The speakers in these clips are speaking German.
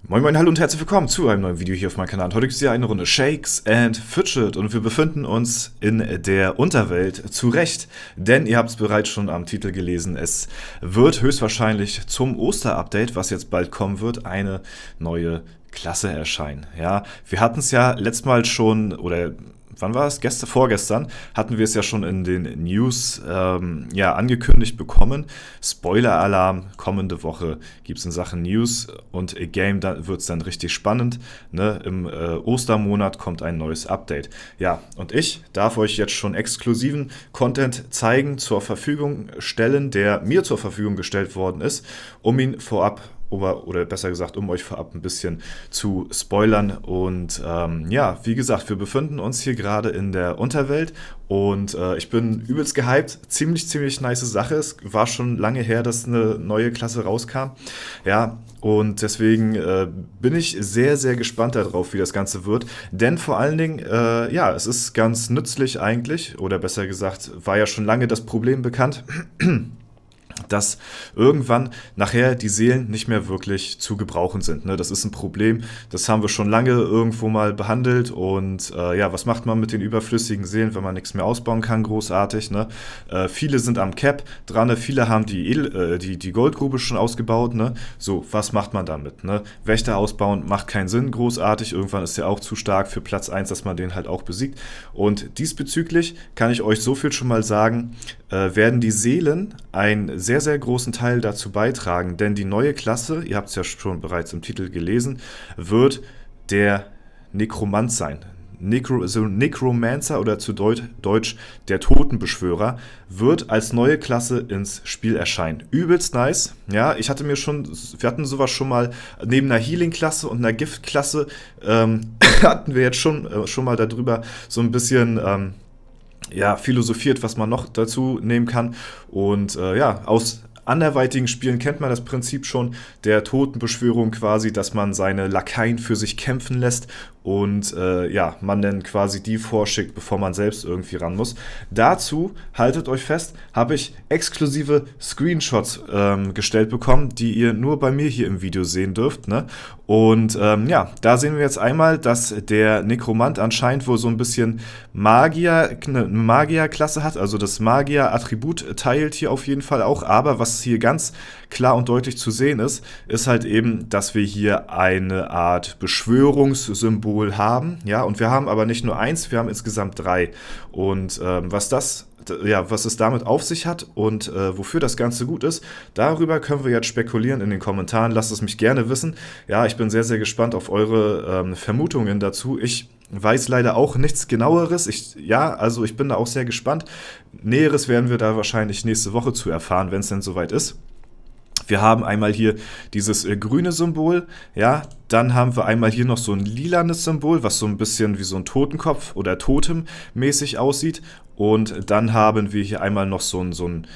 Moin Moin, hallo und herzlich willkommen zu einem neuen Video hier auf meinem Kanal. Heute gibt es hier eine Runde Shakes and Fidget und wir befinden uns in der Unterwelt, zu Recht, denn ihr habt es bereits schon am Titel gelesen, es wird höchstwahrscheinlich zum Osterupdate, was jetzt bald kommen wird, eine neue Klasse erscheinen. Ja, wir hatten es ja letztes Mal schon, oder wann war es? Vorgestern hatten wir es ja schon in den News angekündigt bekommen. Spoiler-Alarm, kommende Woche gibt es in Sachen News und Game, da wird es dann richtig spannend. Ne? Im Ostermonat kommt ein neues Update. Ja, und ich darf euch jetzt schon exklusiven Content zeigen, zur Verfügung stellen, der mir zur Verfügung gestellt worden ist, um ihn vorab oder besser gesagt, um euch vorab ein bisschen zu spoilern. Und wie gesagt, wir befinden uns hier gerade in der Unterwelt und ich bin übelst gehypt. Ziemlich nice Sache. Es war schon lange her, dass eine neue Klasse rauskam. Ja, und deswegen bin ich sehr gespannt darauf, wie das Ganze wird. Denn vor allen Dingen, es ist ganz nützlich eigentlich, oder besser gesagt, war ja schon lange das Problem bekannt, dass irgendwann nachher die Seelen nicht mehr wirklich zu gebrauchen sind. Ne? Das ist ein Problem, das haben wir schon lange irgendwo mal behandelt und was macht man mit den überflüssigen Seelen, wenn man nichts mehr ausbauen kann, großartig. Ne? Viele sind am Cap dran, viele haben die Goldgrube schon ausgebaut. Ne? So, was macht man damit? Ne? Wächter ausbauen macht keinen Sinn, großartig, irgendwann ist er auch zu stark für Platz 1, dass man den halt auch besiegt. Und diesbezüglich kann ich euch so viel schon mal sagen, werden die Seelen einen sehr großen Teil dazu beitragen, denn die neue Klasse, ihr habt es ja schon bereits im Titel gelesen, wird der Nekromant sein. Necromancer oder zu Deutsch der Totenbeschwörer wird als neue Klasse ins Spiel erscheinen. Übelst nice. Ja, wir hatten sowas schon mal neben einer Healing-Klasse und einer Gift-Klasse, hatten wir jetzt schon mal darüber so ein bisschen philosophiert, was man noch dazu nehmen kann. Und aus anderweitigen Spielen kennt man das Prinzip schon der Totenbeschwörung quasi, dass man seine Lakaien für sich kämpfen lässt und man dann quasi die vorschickt, bevor man selbst irgendwie ran muss. Dazu, haltet euch fest, habe ich exklusive Screenshots gestellt bekommen, die ihr nur bei mir hier im Video sehen dürft. Ne? Und da sehen wir jetzt einmal, dass der Nekromant anscheinend wohl so ein bisschen eine Magierklasse hat, also das Magier-Attribut teilt hier auf jeden Fall auch, aber was hier ganz klar und deutlich zu sehen ist halt eben, dass wir hier eine Art Beschwörungssymbol haben, ja, und wir haben aber nicht nur eins, wir haben insgesamt 3 und was es damit auf sich hat und wofür das Ganze gut ist, darüber können wir jetzt spekulieren in den Kommentaren. Lasst es mich gerne wissen. Ja, ich bin sehr gespannt auf eure Vermutungen dazu. Ich weiß leider auch nichts Genaueres. Ich bin da auch sehr gespannt. Näheres werden wir da wahrscheinlich nächste Woche zu erfahren, wenn es denn soweit ist. Wir haben einmal hier dieses grüne Symbol, ja, dann haben wir einmal hier noch so ein lilanes Symbol, was so ein bisschen wie so ein Totenkopf oder Totem-mäßig aussieht. Und dann haben wir hier einmal noch so ein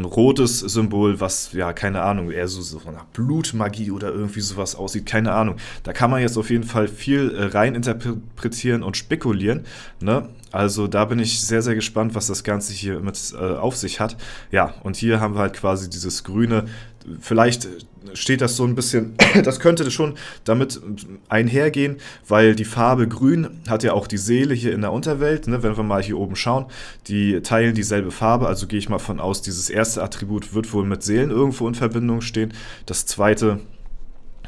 rotes Symbol, was, ja, keine Ahnung, eher so nach Blutmagie oder irgendwie sowas aussieht, keine Ahnung. Da kann man jetzt auf jeden Fall viel rein interpretieren und spekulieren, ne? Also da bin ich sehr gespannt, was das Ganze hier mit auf sich hat. Ja, und hier haben wir halt quasi dieses grüne, vielleicht steht das so ein bisschen, das könnte schon damit einhergehen, weil die Farbe grün hat ja auch die Seele hier in der Unterwelt, ne? Wenn wir mal hier oben schauen, die teilen dieselbe Farbe, also gehe ich mal von aus, dieses erste Attribut wird wohl mit Seelen irgendwo in Verbindung stehen, das zweite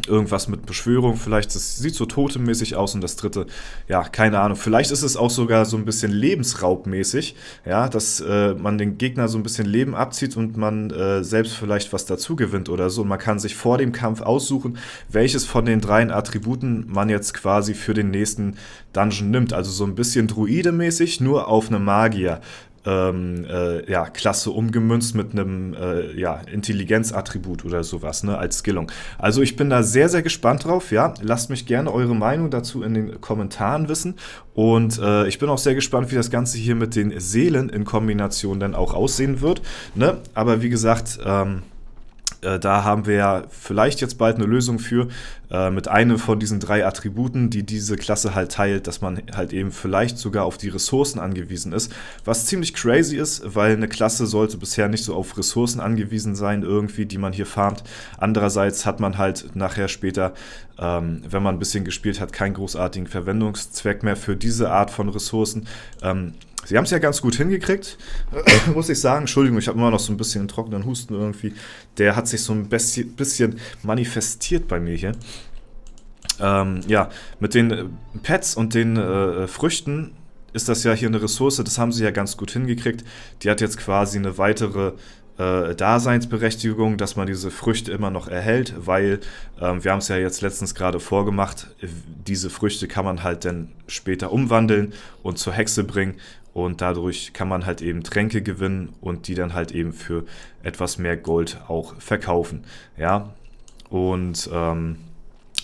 irgendwas mit Beschwörung, vielleicht, das sieht so totemmäßig aus und das dritte, ja, keine Ahnung, vielleicht ist es auch sogar so ein bisschen lebensraubmäßig, ja, dass man den Gegner so ein bisschen Leben abzieht und man selbst vielleicht was dazu gewinnt oder so und man kann sich vor dem Kampf aussuchen, welches von den 3 Attributen man jetzt quasi für den nächsten Dungeon nimmt, also so ein bisschen Druide-mäßig, nur auf eine Magier Klasse umgemünzt mit einem Intelligenzattribut oder sowas, ne, als Skillung. Also ich bin da sehr gespannt drauf, ja. Lasst mich gerne eure Meinung dazu in den Kommentaren wissen. Und ich bin auch sehr gespannt, wie das Ganze hier mit den Seelen in Kombination dann auch aussehen wird. Ne? Aber wie gesagt, Da haben wir ja vielleicht jetzt bald eine Lösung für, mit einem von diesen 3 Attributen, die diese Klasse halt teilt, dass man halt eben vielleicht sogar auf die Ressourcen angewiesen ist. Was ziemlich crazy ist, weil eine Klasse sollte bisher nicht so auf Ressourcen angewiesen sein, irgendwie, die man hier farmt. Andererseits hat man halt nachher später, wenn man ein bisschen gespielt hat, keinen großartigen Verwendungszweck mehr für diese Art von Ressourcen. Sie haben es ja ganz gut hingekriegt, muss ich sagen. Entschuldigung, ich habe immer noch so ein bisschen einen trockenen Husten irgendwie. Der hat sich so ein bisschen manifestiert bei mir hier. Ja, mit den Pets und den Früchten ist das ja hier eine Ressource, das haben sie ja ganz gut hingekriegt. Die hat jetzt quasi eine weitere Daseinsberechtigung, dass man diese Früchte immer noch erhält, weil wir haben es ja jetzt letztens gerade vorgemacht, diese Früchte kann man halt dann später umwandeln und zur Hexe bringen und dadurch kann man halt eben Tränke gewinnen und die dann halt eben für etwas mehr Gold auch verkaufen. Ja, und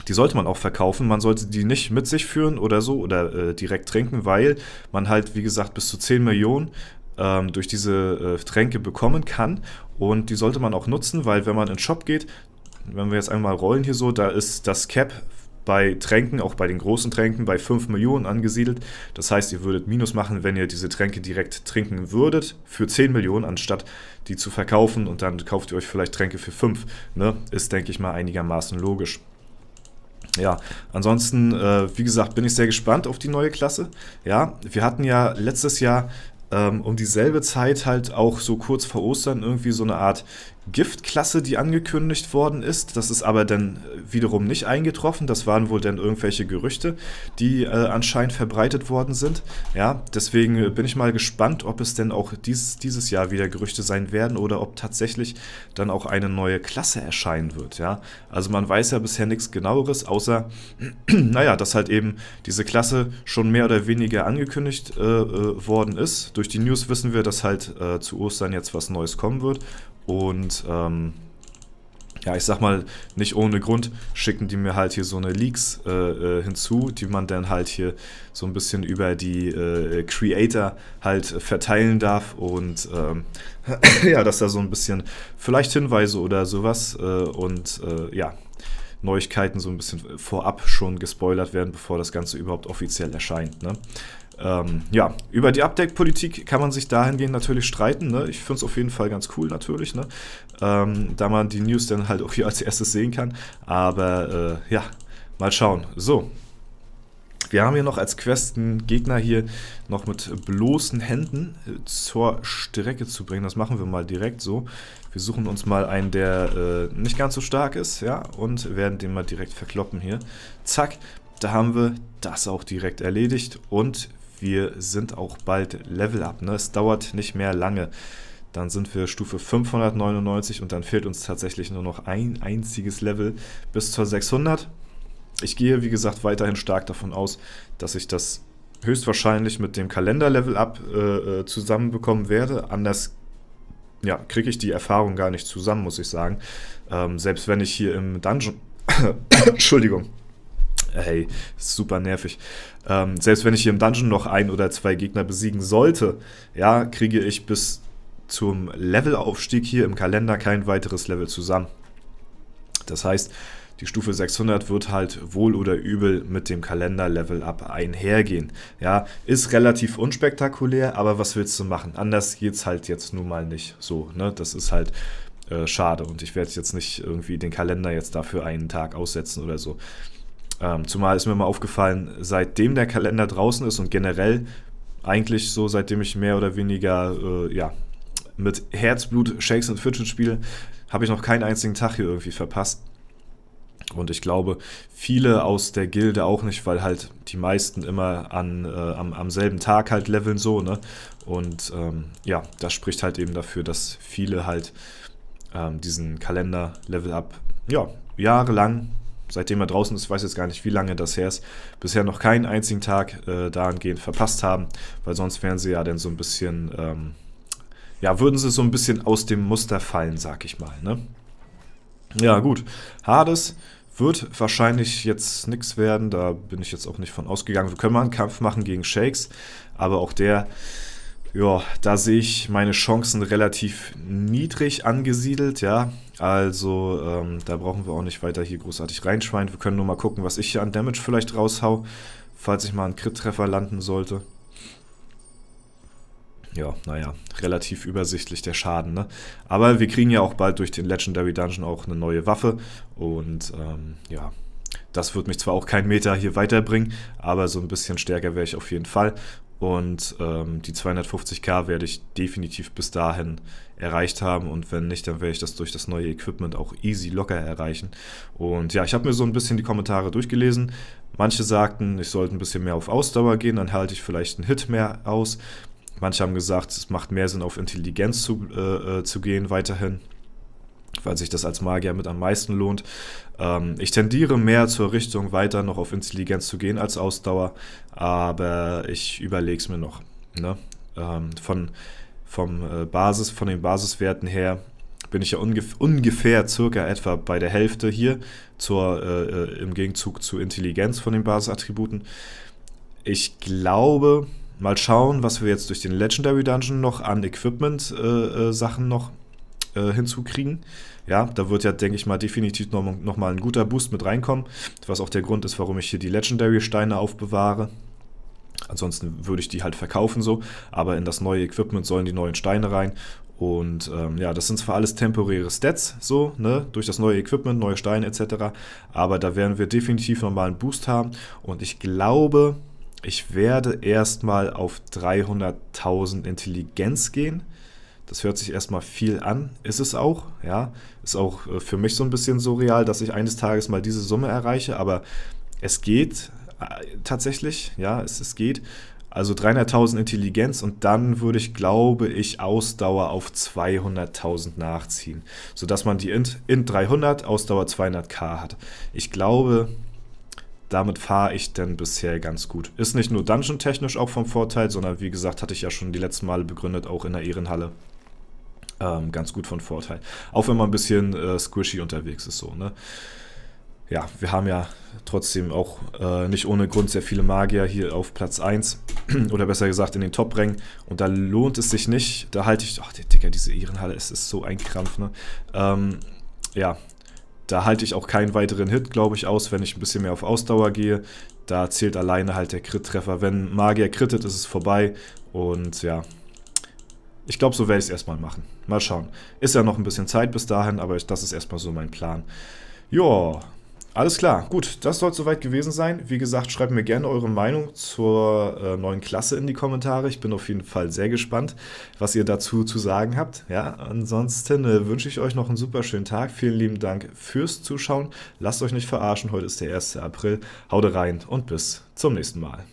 die sollte man auch verkaufen. Man sollte die nicht mit sich führen oder so oder direkt trinken, weil man halt, wie gesagt, bis zu 10 Millionen durch diese Tränke bekommen kann. Und die sollte man auch nutzen, weil wenn man in den Shop geht, wenn wir jetzt einmal rollen hier so, da ist das Cap bei Tränken, auch bei den großen Tränken, bei 5 Millionen angesiedelt. Das heißt, ihr würdet Minus machen, wenn ihr diese Tränke direkt trinken würdet für 10 Millionen, anstatt die zu verkaufen und dann kauft ihr euch vielleicht Tränke für 5. Ne? Ist, denke ich mal, einigermaßen logisch. Ja, ansonsten, wie gesagt, bin ich sehr gespannt auf die neue Klasse. Ja, wir hatten ja letztes Jahr um dieselbe Zeit halt auch so kurz vor Ostern irgendwie so eine Art Giftklasse, die angekündigt worden ist. Das ist aber dann wiederum nicht eingetroffen. Das waren wohl dann irgendwelche Gerüchte, die anscheinend verbreitet worden sind. Ja, deswegen bin ich mal gespannt, ob es denn auch dieses Jahr wieder Gerüchte sein werden oder ob tatsächlich dann auch eine neue Klasse erscheinen wird. Ja, also man weiß ja bisher nichts Genaueres, außer, naja, dass halt eben diese Klasse schon mehr oder weniger angekündigt worden ist. Durch die News wissen wir, dass halt zu Ostern jetzt was Neues kommen wird. Und ja, ich sag mal, nicht ohne Grund schicken die mir halt hier so eine Leaks hinzu, die man dann halt hier so ein bisschen über die Creator halt verteilen darf und ja, dass da so ein bisschen vielleicht Hinweise oder sowas und ja, Neuigkeiten so ein bisschen vorab schon gespoilert werden, bevor das Ganze überhaupt offiziell erscheint, ne? Ja, über die Update-Politik kann man sich dahingehend natürlich streiten. Ne? Ich finde es auf jeden Fall ganz cool natürlich, ne? Da man die News dann halt auch hier als erstes sehen kann. Aber ja, mal schauen. So, wir haben hier noch als Quest einen Gegner hier noch mit bloßen Händen zur Strecke zu bringen. Das machen wir mal direkt so. Wir suchen uns mal einen, der nicht ganz so stark ist, ja, und werden den mal direkt verkloppen hier. Zack, da haben wir das auch direkt erledigt und wir sind auch bald Level Up. Ne? Es dauert nicht mehr lange. Dann sind wir Stufe 599 und dann fehlt uns tatsächlich nur noch ein einziges Level bis zur 600. Ich gehe, wie gesagt, weiterhin stark davon aus, dass ich das höchstwahrscheinlich mit dem Kalender-Level-Up zusammenbekommen werde. Anders ja, kriege ich die Erfahrung gar nicht zusammen, muss ich sagen. Selbst wenn ich hier im Dungeon... Entschuldigung. Hey, ist super nervig. Selbst wenn ich hier im Dungeon noch 1 oder 2 Gegner besiegen sollte, ja, kriege ich bis zum Levelaufstieg hier im Kalender kein weiteres Level zusammen. Das heißt, die Stufe 600 wird halt wohl oder übel mit dem Kalender-Level-Up einhergehen. Ja, ist relativ unspektakulär, aber was willst du machen? Anders geht's halt jetzt nun mal nicht so, ne? Das ist halt schade und ich werde jetzt nicht irgendwie den Kalender jetzt dafür einen Tag aussetzen oder so. Zumal ist mir mal aufgefallen, seitdem der Kalender draußen ist und generell eigentlich so, seitdem ich mehr oder weniger ja, mit Herzblut Shakes and Fidget spiele, habe ich noch keinen einzigen Tag hier irgendwie verpasst. Und ich glaube, viele aus der Gilde auch nicht, weil halt die meisten immer am selben Tag halt leveln so, ne? Und ja, das spricht halt eben dafür, dass viele halt diesen Kalender-Level-Up, ja, jahrelang, seitdem er draußen ist, ich weiß jetzt gar nicht, wie lange das her ist, bisher noch keinen einzigen Tag dahingehend verpasst haben, weil sonst wären sie ja dann so ein bisschen, ja, würden sie so ein bisschen aus dem Muster fallen, sag ich mal, ne? Ja, gut. Hades wird wahrscheinlich jetzt nichts werden, da bin ich jetzt auch nicht von ausgegangen. Wir können mal einen Kampf machen gegen Shakes, aber auch der Ja, da sehe ich meine Chancen relativ niedrig angesiedelt, ja. Also, da brauchen wir auch nicht weiter hier großartig reinschweinen. Wir können nur mal gucken, was ich hier an Damage vielleicht raushau, falls ich mal einen Crit-Treffer landen sollte. Ja, naja, relativ übersichtlich der Schaden, ne? Aber wir kriegen ja auch bald durch den Legendary Dungeon auch eine neue Waffe und ja, das wird mich zwar auch keinen Meter hier weiterbringen, aber so ein bisschen stärker wäre ich auf jeden Fall. Und die 250k werde ich definitiv bis dahin erreicht haben. Und wenn nicht, dann werde ich das durch das neue Equipment auch easy locker erreichen. Und ja, ich habe mir so ein bisschen die Kommentare durchgelesen. Manche sagten, ich sollte ein bisschen mehr auf Ausdauer gehen, dann halte ich vielleicht einen Hit mehr aus. Manche haben gesagt, es macht mehr Sinn, auf Intelligenz zu gehen weiterhin, weil sich das als Magier mit am meisten lohnt. Ich tendiere mehr zur Richtung, weiter noch auf Intelligenz zu gehen als Ausdauer, aber ich überlege es mir noch. Ne? Von den Basiswerten her bin ich ja ungefähr circa etwa bei der Hälfte hier im Gegenzug zu Intelligenz von den Basisattributen. Ich glaube, mal schauen, was wir jetzt durch den Legendary Dungeon noch an Equipment-Sachen noch hinzukriegen. Ja, da wird ja, denke ich mal, definitiv noch mal ein guter Boost mit reinkommen, was auch der Grund ist, warum ich hier die Legendary-Steine aufbewahre. Ansonsten würde ich die halt verkaufen so, aber in das neue Equipment sollen die neuen Steine rein. Und ja, das sind zwar alles temporäre Stats, so, ne, durch das neue Equipment, neue Steine etc., aber da werden wir definitiv nochmal einen Boost haben. Und ich glaube, ich werde erstmal auf 300.000 Intelligenz gehen. Das hört sich erstmal viel an, ist es auch, ja. Ist auch für mich so ein bisschen surreal, dass ich eines Tages mal diese Summe erreiche, aber es geht tatsächlich, ja, es geht. Also 300.000 Intelligenz und dann würde ich, glaube ich, Ausdauer auf 200.000 nachziehen, sodass man die Int 300, Ausdauer 200k hat. Ich glaube, damit fahre ich denn bisher ganz gut. Ist nicht nur dungeon-technisch auch vom Vorteil, sondern wie gesagt, hatte ich ja schon die letzten Male begründet, auch in der Ehrenhalle. Ganz gut von Vorteil. Auch wenn man ein bisschen squishy unterwegs ist, so, ne? Ja, wir haben ja trotzdem auch nicht ohne Grund sehr viele Magier hier auf Platz 1 oder besser gesagt in den Top-Rängen und da lohnt es sich nicht, da halte ich, ach Digga, diese Ehrenhalle, es ist so ein Krampf, ne? Ja, da halte ich auch keinen weiteren Hit, glaube ich, aus, wenn ich ein bisschen mehr auf Ausdauer gehe. Da zählt alleine halt der Crit-Treffer. Wenn Magier crittet, ist es vorbei und ja, ich glaube, so werde ich es erstmal machen. Mal schauen. Ist ja noch ein bisschen Zeit bis dahin, aber das ist erstmal so mein Plan. Joa, alles klar. Gut, das soll es soweit gewesen sein. Wie gesagt, schreibt mir gerne eure Meinung zur neuen Klasse in die Kommentare. Ich bin auf jeden Fall sehr gespannt, was ihr dazu zu sagen habt. Ja, ansonsten wünsche ich euch noch einen super schönen Tag. Vielen lieben Dank fürs Zuschauen. Lasst euch nicht verarschen. Heute ist der 1. April. Haut rein und bis zum nächsten Mal.